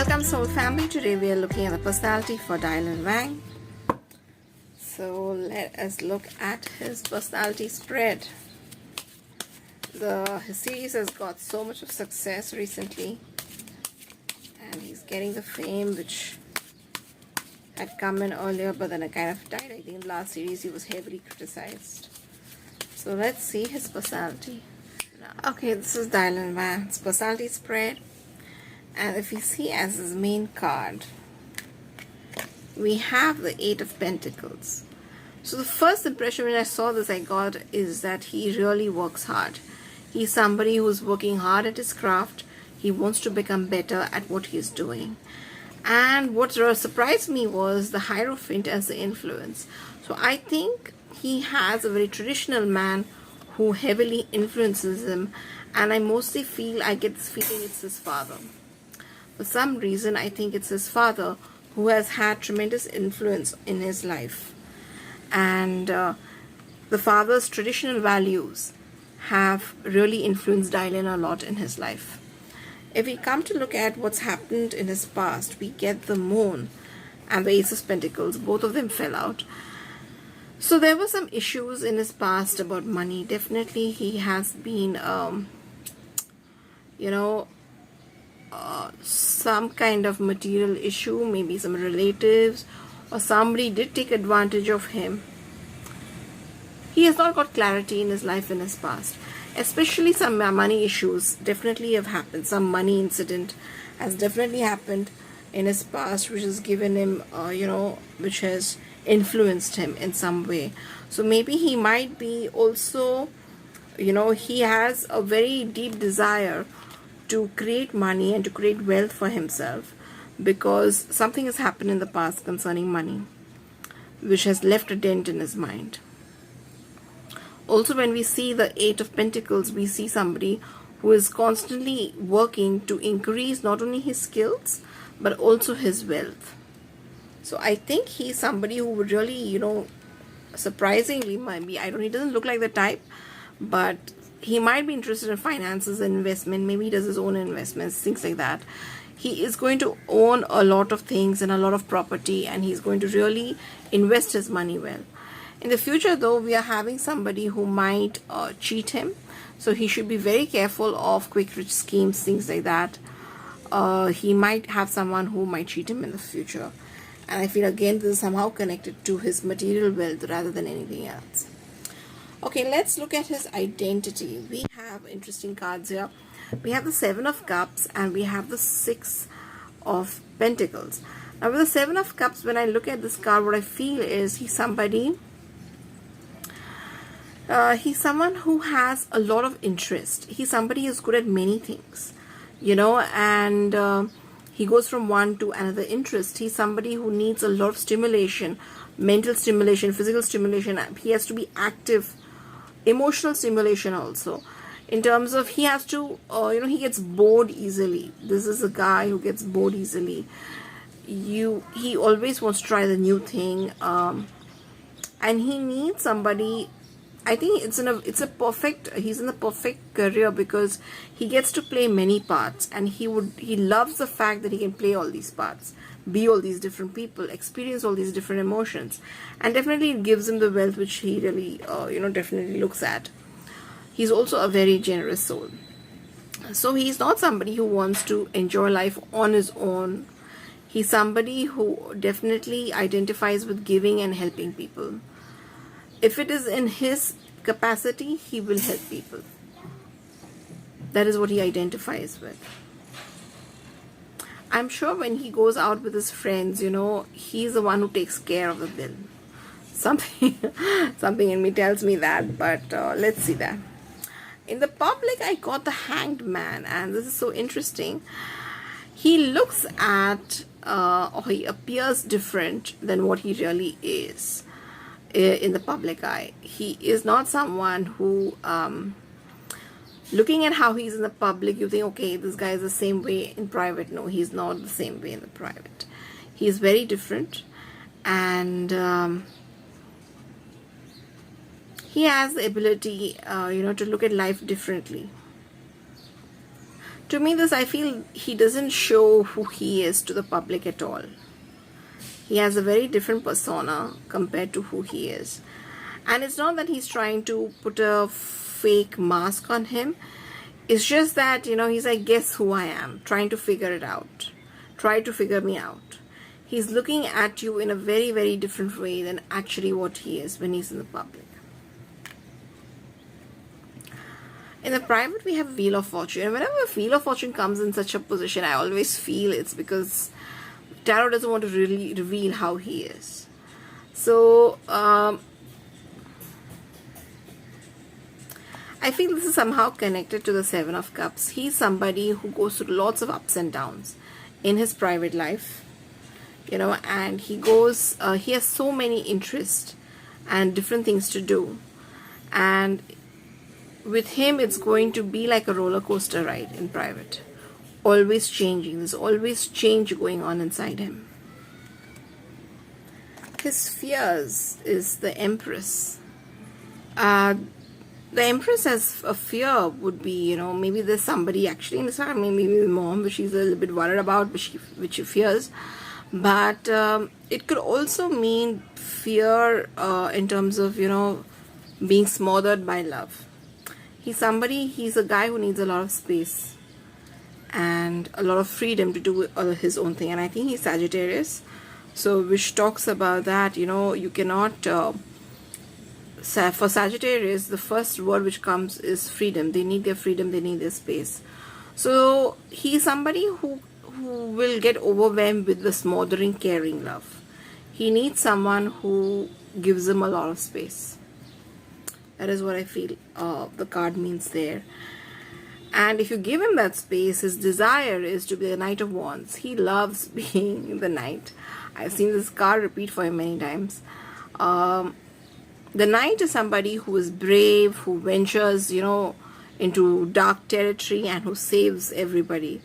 Welcome Soul Family. Today we are looking at the personality for Dylan Wang. So let us look at his personality spread. His series has got so much of success recently, and he's getting the fame which had come in earlier, but then it kind of died. I think in the last series he was heavily criticized. So let's see his personality. Okay, this is Dylan Wang's personality spread. And if we see as his main card, we have the Eight of Pentacles. So the first impression when I saw this I got is that he really works hard. He's somebody who's working hard at his craft. He wants to become better at what he's doing. And what surprised me was the Hierophant as the influence. So I think he has a very traditional man who heavily influences him. And I mostly I get this feeling it's his father. For some reason, I think it's his father who has had tremendous influence in his life. And the father's traditional values have really influenced Dylan a lot in his life. If we come to look at what's happened in his past, we get the Moon and the Ace of Pentacles. Both of them fell out. So there were some issues in his past about money. Definitely he has been, some kind of material issue, maybe some relatives or somebody did take advantage of him. He has not got clarity in his life in his past. Especially some money issues definitely have happened. Some money incident has definitely happened in his past which has given him, which has influenced him in some way. So maybe he might be also, he has a very deep desire to create money and to create wealth for himself because something has happened in the past concerning money which has left a dent in his mind. Also, when we see the Eight of Pentacles, we see somebody who is constantly working to increase not only his skills but also his wealth. So I think he's somebody who would really, surprisingly might be, he doesn't look like the type, but he might be interested in finances and investment. Maybe he does his own investments, things like that. He is going to own a lot of things and a lot of property, and he's going to really invest his money well. In the future, though, we are having somebody who might cheat him. So he should be very careful of quick rich schemes, things like that. He might have someone who might cheat him in the future. And I feel again this is somehow connected to his material wealth rather than anything else. Okay, let's look at his identity. We have interesting cards here. We have the Seven of Cups and we have the Six of Pentacles. Now with the Seven of Cups, when I look at this card, what I feel is he's someone who has a lot of interest. He's somebody who's good at many things, and he goes from one to another interest. He's somebody who needs a lot of stimulation, mental stimulation, physical stimulation. He has to be active, emotional stimulation also. In terms of he has to, he gets bored easily. This is a guy who gets bored easily. He always wants to try the new thing, and he needs somebody. I think he's in the perfect career because he gets to play many parts, and he loves the fact that he can play all these parts, be all these different people, experience all these different emotions, and definitely it gives him the wealth which he really definitely looks at. He's also a very generous soul. So he's not somebody who wants to enjoy life on his own. He's somebody who definitely identifies with giving and helping people. If it is in his capacity, he will help people. That is what he identifies with. I'm sure when he goes out with his friends, he's the one who takes care of the bill. Something in me tells me that, but let's see that. In the public, I got the Hanged Man, and this is so interesting. He looks at, or he appears different than what he really is. In the public eye, he is not someone who looking at how he's in the public, you think, okay, this guy is the same way in private. No, he's not the same way in the private. He's very different, and he has the ability to look at life differently, To me, this, I feel he doesn't show who he is to the public at all. He has a very different persona compared to who he is. And it's not that he's trying to put a fake mask on him. It's just that, he's like, guess who I am? Trying to figure it out. Try to figure me out. He's looking at you in a very, very different way than actually what he is when he's in the public. In the private, we have Wheel of Fortune. And whenever Wheel of Fortune comes in such a position, I always feel it's because Tarot doesn't want to really reveal how he is. So, I feel this is somehow connected to the Seven of Cups. He's somebody who goes through lots of ups and downs in his private life. And he has so many interests and different things to do. And with him, it's going to be like a roller coaster ride in private. Always changing. There's always change going on inside him. His fears is the Empress. The Empress has a fear would be, maybe there's somebody actually in his family, maybe the mom, which she's a little bit worried about, which she fears. But it could also mean fear in terms of, being smothered by love. He's a guy who needs a lot of space and a lot of freedom to do his own thing. And I think he's Sagittarius. So, which talks about that, you cannot, for Sagittarius, the first word which comes is freedom. They need their freedom, they need their space. So, he's somebody who will get overwhelmed with the smothering, caring love. He needs someone who gives him a lot of space. That is what I feel the card means there. And if you give him that space, his desire is to be the Knight of Wands. He loves being the Knight. I've seen this card repeat for him many times. The Knight is somebody who is brave, who ventures, into dark territory and who saves everybody.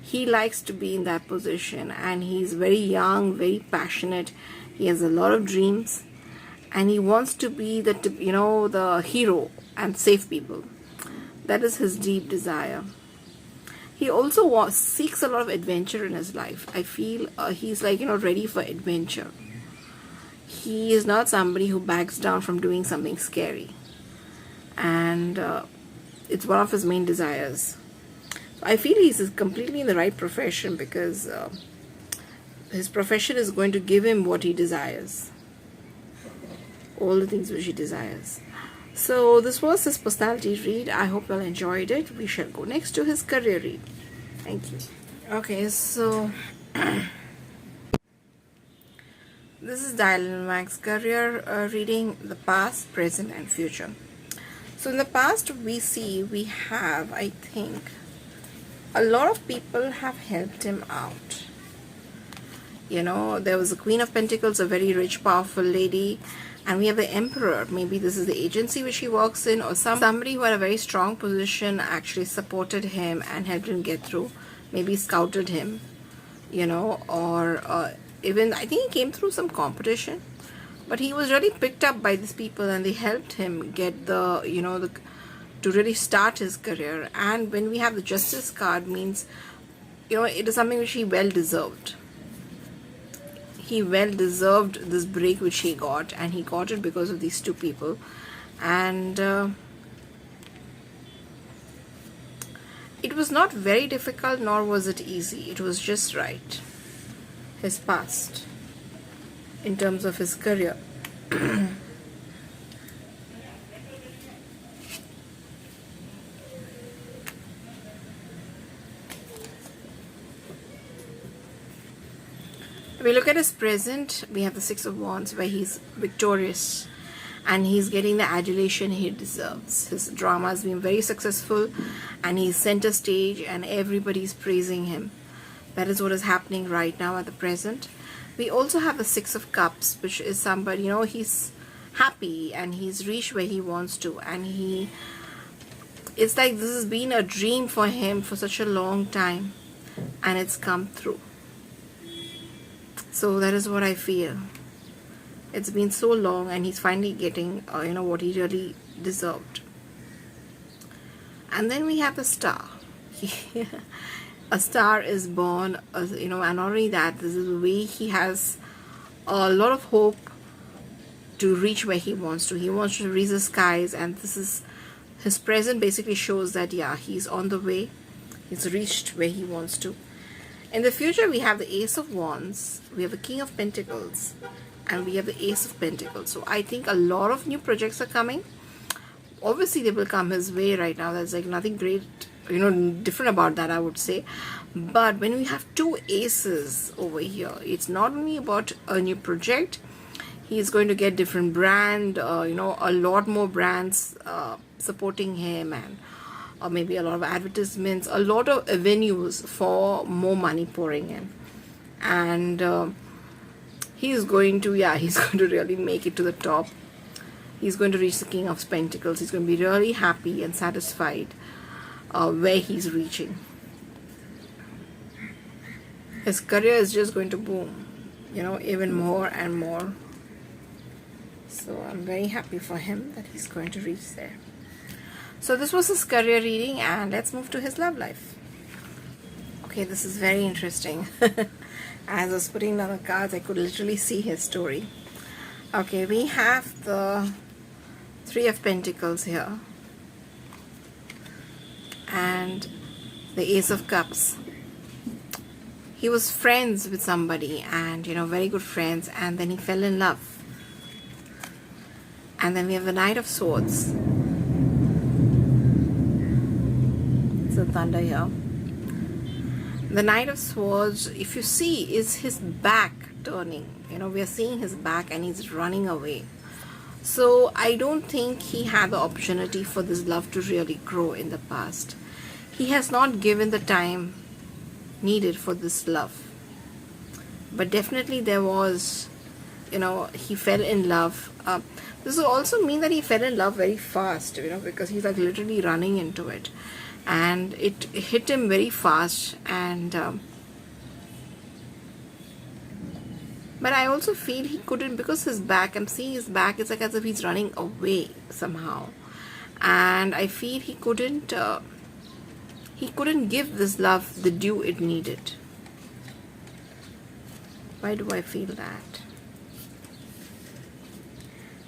He likes to be in that position, and he's very young, very passionate. He has a lot of dreams. And he wants to be the hero and save people. That is his deep desire. He also seeks a lot of adventure in his life. I feel he's ready for adventure. He is not somebody who backs down from doing something scary. And it's one of his main desires. So I feel he's completely in the right profession because his profession is going to give him what he desires. All the things which he desires. So this was his personality read. I hope you all enjoyed it. We shall go next to his career read. Thank you. Okay, so this is Dial Wang's career reading, the past, present and future. So in the past we have, I think, a lot of people have helped him out. There was a Queen of Pentacles, a very rich, powerful lady. And we have the Emperor. Maybe this is the agency which he works in, or somebody who had a very strong position actually supported him and helped him get through. Maybe scouted him, or even I think he came through some competition. But he was really picked up by these people and they helped him get to really start his career. And when we have the Justice card, means, it is something which he well deserved. He well deserved this break which he got, and he got it because of these two people. And it was not very difficult, nor was it easy. It was just right. His past, in terms of his career. We look at his present, we have the Six of Wands, where he's victorious and he's getting the adulation he deserves. His drama has been very successful and he's center stage and everybody's praising him. That is what is happening right now at the present. We also have the Six of Cups, which is somebody, he's happy and he's reached where he wants to, and it's like this has been a dream for him for such a long time and it's come through. So that is what I feel. It's been so long and he's finally getting what he really deserved. And then we have the Star. a star is born, and not only that, this is the way he has a lot of hope to reach where he wants to. He wants to reach the skies, and this is his present basically shows that, yeah, he's on the way. He's reached where he wants to. In the future, we have the Ace of Wands, we have the King of Pentacles, and we have the Ace of Pentacles. So I think a lot of new projects are coming. Obviously, they will come his way right now. There's like nothing great, different about that, I would say. But when we have two aces over here, it's not only about a new project. He's going to get different brand, a lot more brands supporting him, and or maybe a lot of advertisements, a lot of avenues for more money pouring in. And he's going to really make it to the top. He's going to reach the King of Pentacles. He's going to be really happy and satisfied where he's reaching. His career is just going to boom, even more and more. So I'm very happy for him that he's going to reach there. So this was his career reading, and let's move to his love life. Okay, this is very interesting. As I was putting down the cards, I could literally see his story. Okay, we have the Three of Pentacles here, and the Ace of Cups. He was friends with somebody, and very good friends, and then he fell in love. And then we have the Knight of Swords. It's a thunder here. The Knight of Swords, if you see, is his back turning. We are seeing his back, and he's running away. So I don't think he had the opportunity for this love to really grow in the past. He has not given the time needed for this love. But definitely there was, he fell in love. This will also mean that he fell in love very fast, because he's like literally running into it. And it hit him very fast. And but I also feel he couldn't, because his back, I'm seeing his back, it's like as if he's running away somehow. And I feel he couldn't give this love the due it needed. Why do I feel that?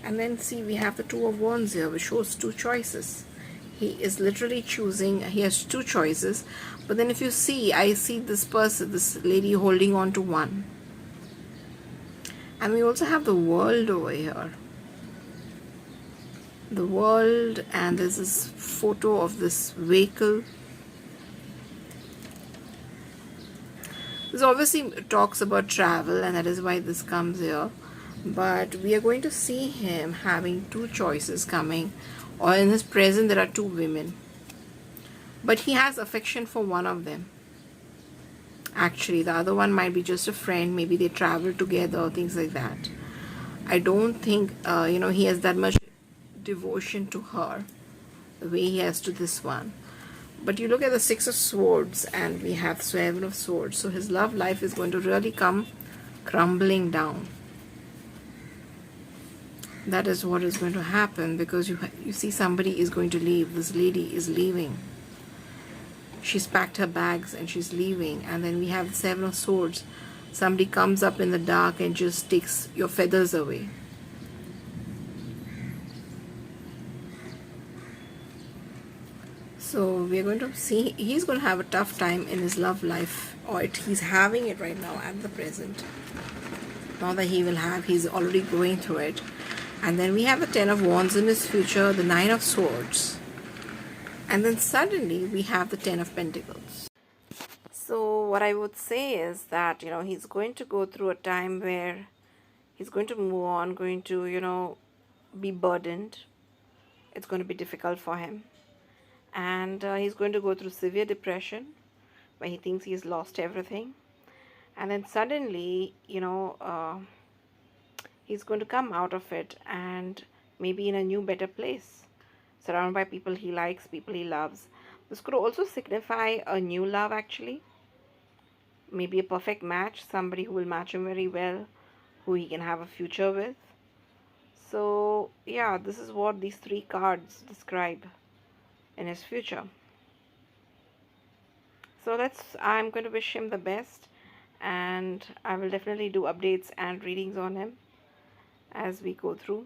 And then see, we have the Two of Wands here, which shows two choices. He is literally choosing, he has two choices. But then if you see, I see this person, this lady holding on to one. And we also have the World over here. The World, and there's this photo of this vehicle. This obviously talks about travel, and that is why this comes here. But we are going to see him having two choices coming, or in his present there are two women. But he has affection for one of them. Actually, the other one might be just a friend. Maybe they travel together, things like that. I don't think, he has that much devotion to her, the way he has to this one. But you look at the Six of Swords, and we have Seven of Swords. So his love life is going to really come crumbling down. That is what is going to happen, because you see somebody is going to leave. This lady is leaving. She's packed her bags and she's leaving. And then we have the Seven of Swords. Somebody comes up in the dark and just takes your feathers away. So we're going to see, he's going to have a tough time in his love life, or he's having it right now at the present. Not that he will have, he's already going through it. And then we have the Ten of Wands in his future, the Nine of Swords. And then suddenly we have the Ten of Pentacles. So what I would say is that, he's going to go through a time where he's going to move on, going to, be burdened. It's going to be difficult for him. And he's going to go through severe depression, where he thinks he's lost everything. And then suddenly, he's going to come out of it, and maybe in a new, better place, surrounded by people he likes, people he loves. This could also signify a new love, actually. Maybe a perfect match, somebody who will match him very well, who he can have a future with. So, yeah, this is what these three cards describe in his future. So I'm going to wish him the best, and I will definitely do updates and readings on him as we go through.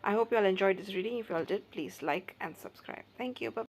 I hope you all enjoyed this reading. If you all did, please like and subscribe. Thank you. Bye.